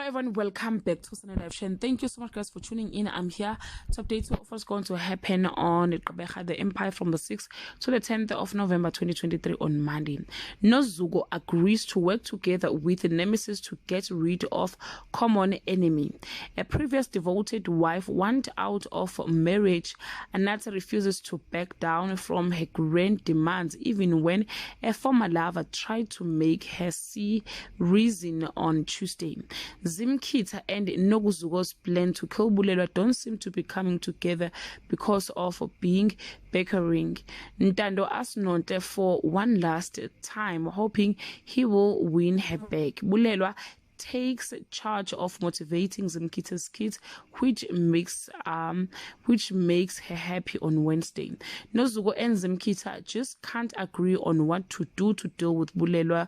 everyone, welcome back to Sunday Live Show, and thank you so much guys for tuning in. I'm here to update you of what's going to happen on Qgeberha, the Empire, from the 6th to the 10th of November 2023 on Monday. Nozuko agrees to work together with the Nemesis to get rid of common enemy. A previous devoted wife wants out of marriage. Anata refuses to back down from her grand demands even when a former lover tried to make her see reason on Tuesday. Zimkhitha and Nozuko's plan to kill Belelwa don't seem to be coming together because of being bickering. Ntando asks Nonte for one last time, hoping he will win her back. Belelwa takes charge of motivating Zimkhitha's kids, which makes her happy on Wednesday. Nozuko and Zimkhitha just can't agree on what to do to deal with Belelwa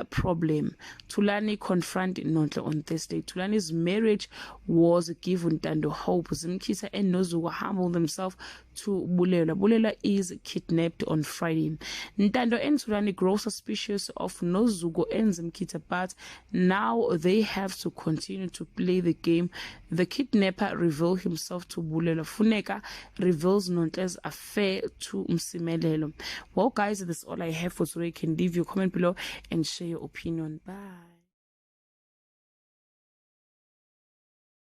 problem. Thulani confronted Nontle on Thursday. Thulani's marriage was given Ntando hope. Zimkhitha and Nozuko humbled themselves to Belelwa. Belelwa is kidnapped on Friday. Ntando and Thulani grow suspicious of Nozuko and Zimkhitha, but now they have to continue to play the game. The kidnapper reveals himself to Belelwa. Funeka reveals Nontle's affair to Msimelelo. Well guys, that's all I have for today. You can leave your comment below and share your opinion. Bye.